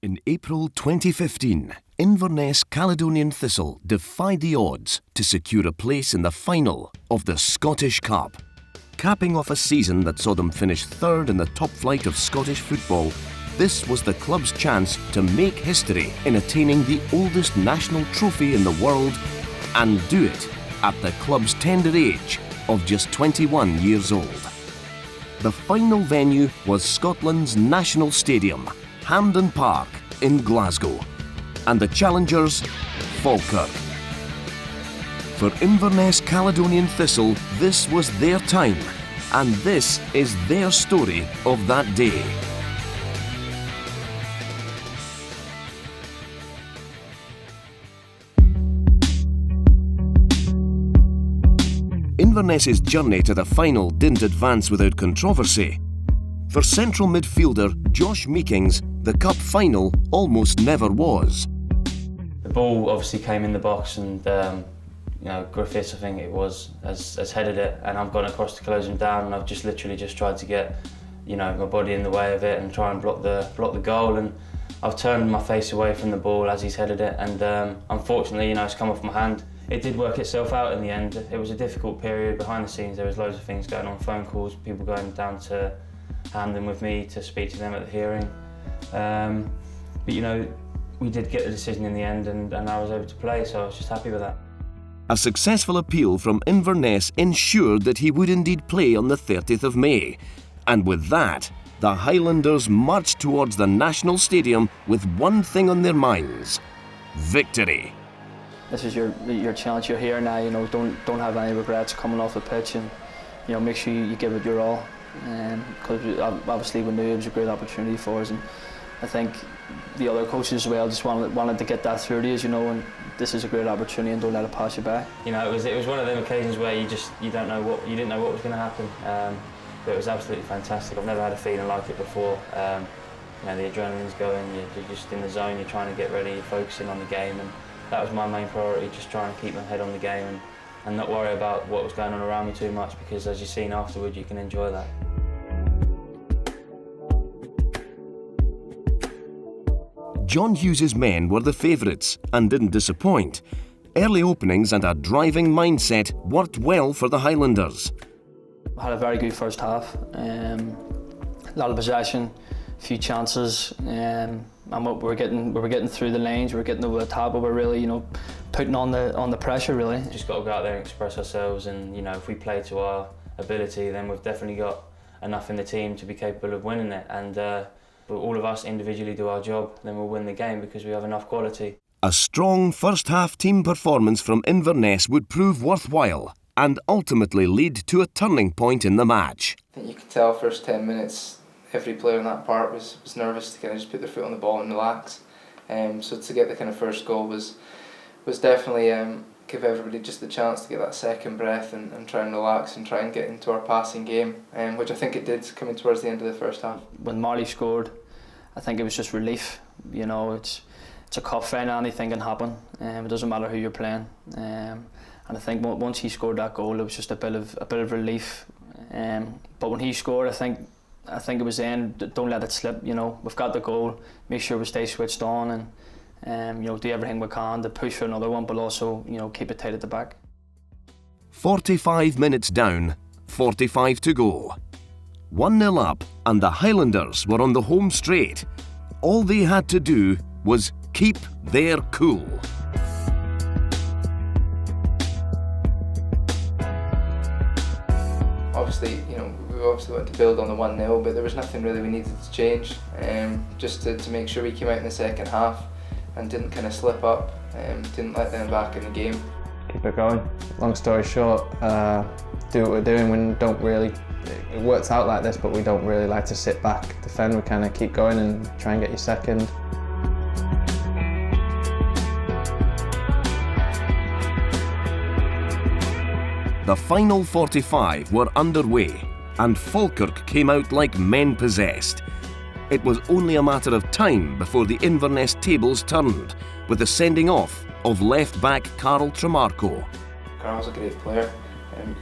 In April 2015, Inverness Caledonian Thistle defied the odds to secure a place in the final of the Scottish Cup. Capping off a season that saw them finish third in the top flight of Scottish football, this was the club's chance to make history in attaining the oldest national trophy in the world and do it at the club's tender age of just 21 years old. The final venue was Scotland's national stadium, Hampden Park in Glasgow, and the challengers, Falkirk. For Inverness Caledonian Thistle, this was their time, and this is their story of that day. Inverness's journey to the final didn't advance without controversy. For central midfielder Josh Meekings, the cup final almost never was. The ball obviously came in the box and Griffiths, I think it was, has headed it, and I've gone across to close him down, and I've just literally tried to get my body in the way of it and try and block the goal, and I've turned my face away from the ball as he's headed it, and unfortunately it's come off my hand. It did work itself out in the end. It was a difficult period behind the scenes. There was loads of things going on, phone calls, people going down to Hampden with me to speak to them at the hearing. But we did get the decision in the end, and I was able to play, so I was just happy with that. A successful appeal from Inverness ensured that he would indeed play on the 30th of May. And with that, the Highlanders marched towards the National Stadium with one thing on their minds: victory. This is your chance. You're here now. Don't have any regrets coming off the pitch, and make sure you give it your all. Because obviously we knew it was a great opportunity for us, and I think the other coaches as well just wanted to get that through to us, and this is a great opportunity, and don't let it pass you by. It was one of them occasions where you didn't know what was going to happen. But it was absolutely fantastic. I've never had a feeling like it before. The adrenaline's going. You're just in the zone. You're trying to get ready. You're focusing on the game, and that was my main priority, just trying to keep my head on the game and not worry about what was going on around me too much, because as you've seen afterwards, you can enjoy that. John Hughes's men were the favourites and didn't disappoint. Early openings and a driving mindset worked well for the Highlanders. I had a very good first half. A lot of possession, a few chances, and we were getting through the lanes. We were getting over the top, but we're really, putting on the pressure. Really, just got to go out there and express ourselves, and if we play to our ability, then we've definitely got enough in the team to be capable of winning it. And but all of us individually do our job, then we'll win the game because we have enough quality. A strong first-half team performance from Inverness would prove worthwhile and ultimately lead to a turning point in the match. I think you could tell first 10 minutes every player in that part was nervous to kind of just put their foot on the ball and relax. So to get the kind of first goal was definitely give everybody just the chance to get that second breath and try and relax and try and get into our passing game, which I think it did coming towards the end of the first half. When Marley scored, I think it was just relief. It's a cup final, anything can happen. It doesn't matter who you're playing. And I think once he scored that goal, it was just a bit of relief. But when he scored, I think it was then, don't let it slip. We've got the goal, make sure we stay switched on, and do everything we can to push for another one, but also keep it tight at the back. 45 minutes down, 45 to go. 1-0 up, and the Highlanders were on the home straight. All they had to do was keep their cool. Obviously, we obviously wanted to build on the 1-0, but there was nothing really we needed to change. Just to make sure we came out in the second half and didn't kind of slip up, didn't let them back in the game. Keep it going. Long story short, do what we're doing. We don't really, it works out like this, but we don't really like to sit back, defend. We kind of keep going and try and get your second. The final 45 were underway, and Falkirk came out like men possessed. It was only a matter of time before the Inverness tables turned, with the sending off of left-back Carl Tremarco. Carl's a great player.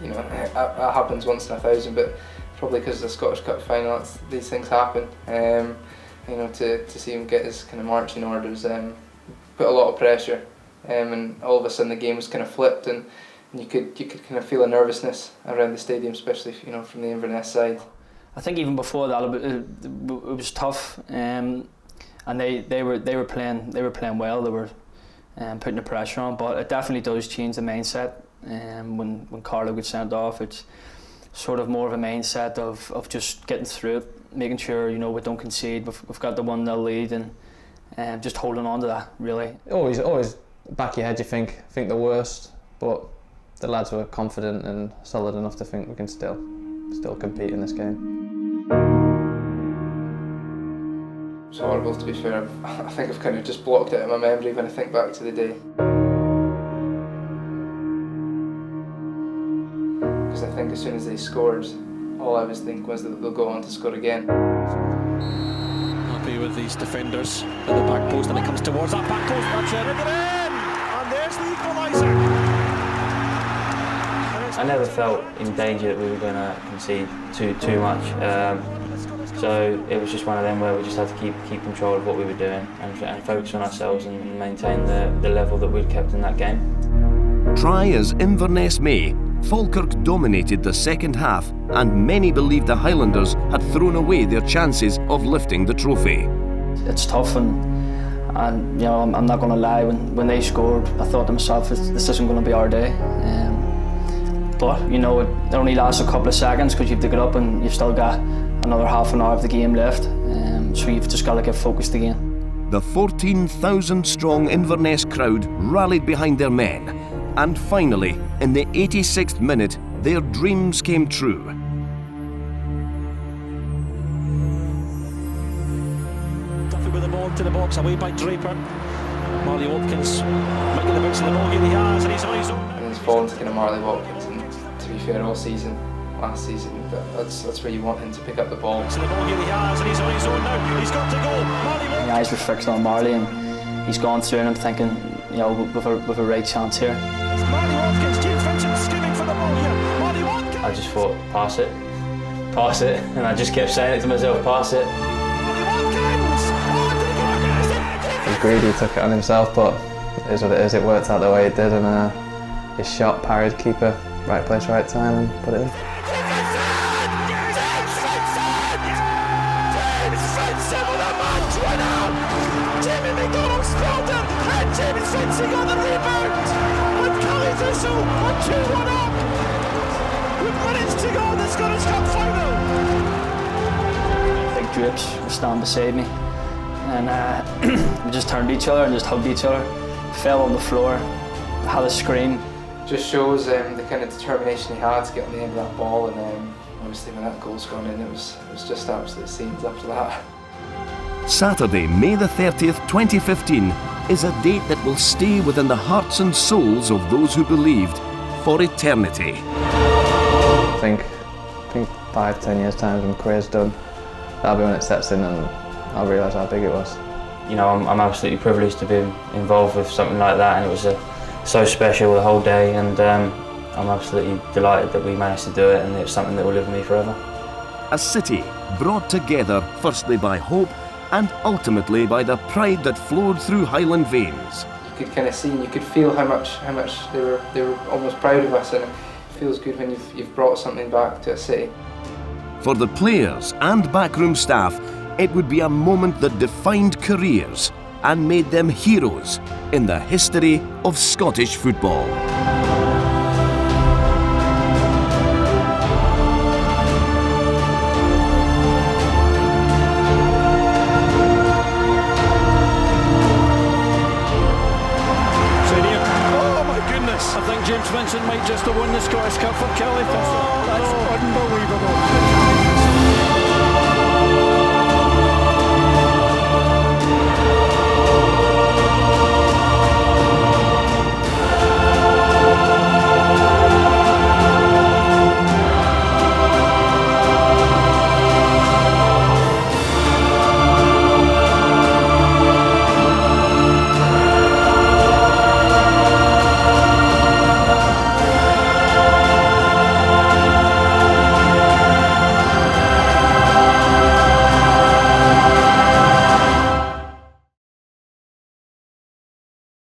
That happens once in 1,000, but probably because of the Scottish Cup final, these things happen. You know, to see him get his kind of marching orders put a lot of pressure, and all of a sudden the game was kind of flipped, and you could kind of feel a nervousness around the stadium, especially, you know, from the Inverness side. I think even before that it was tough, and they were playing well. They were putting the pressure on, but it definitely does change the mindset. When Carlo gets sent off, it's sort of more of a mindset of just getting through it, making sure, you know, we don't concede. We've got the 1-0 lead, and just holding on to that, really. Always back of your head you think the worst, but the lads were confident and solid enough to think we can still compete in this game. It's horrible, to be fair. I think I've kind of just blocked it out of my memory when I think back to the day. Because I think as soon as they scored, all I was thinking was that they'll go on to score again. Happy with these defenders at the back post, and it comes towards that back post. That's it, in! And there's the equaliser. I never felt in danger that we were going to concede too much. So it was just one of them where we just had to keep control of what we were doing and focus on ourselves and maintain the level that we'd kept in that game. Try as Inverness may, Falkirk dominated the second half, and many believed the Highlanders had thrown away their chances of lifting the trophy. It's tough, and you know, I'm not going to lie, when they scored, I thought to myself, this isn't going to be our day. But you know, it only lasts a couple of seconds because you have to get up and you've still got another half an hour of the game left, so you've just got to get focused again. The 14,000 strong Inverness crowd rallied behind their men, and finally, in the 86th minute, their dreams came true. Duffy with the ball to the box, away by Draper. Marley Watkins might get the bounce of the ball here, he has, and he's on his own. And he's fallen to kind of Marley Watkins, and to be fair, last season, that's where you want him to pick up the ball. So the ball here he has, and he's on his own now. He's got to go. Marley Watkins. My eyes were fixed on Marley, and he's gone through, and I'm thinking, you know, with a right chance here. It's Marley Watkins, James Vincent skimming for the ball here. Marley Watkins. I just thought, pass it, and I just kept saying it to myself, pass it. Marley Watkins. Oh, did he go against it? He's greedy, took it on himself, but it is what it is. It worked out the way it did, and his shot parried keeper, right place, right time, and put it in. James Vincent on the rebound, and Kelly Thistle are 2-1 up. With minutes to go in the Scottish Cup final. Big Drapes were standing beside me, and we just turned to each other and just hugged each other. Fell on the floor, had a scream. Just shows the kind of determination he had to get on the end of that ball, and obviously when that goal's gone in, it was just absolute scenes after that. Saturday, May the 30th, 2015, is a date that will stay within the hearts and souls of those who believed for eternity. I think 5-10 years time when my career's done, that'll be when it steps in and I'll realise how big it was. You know, I'm absolutely privileged to be involved with something like that, and it was so special the whole day, and I'm absolutely delighted that we managed to do it, and it's something that will live with me forever. A city brought together firstly by hope and ultimately by the pride that flowed through Highland veins. You could kind of see and you could feel how much they were almost proud of us, and it feels good when you've brought something back to a city. For the players and backroom staff, it would be a moment that defined careers and made them heroes in the history of Scottish football. I think James Vincent might just have won the Scottish Cup for Kelly Thistle. That's unbelievable.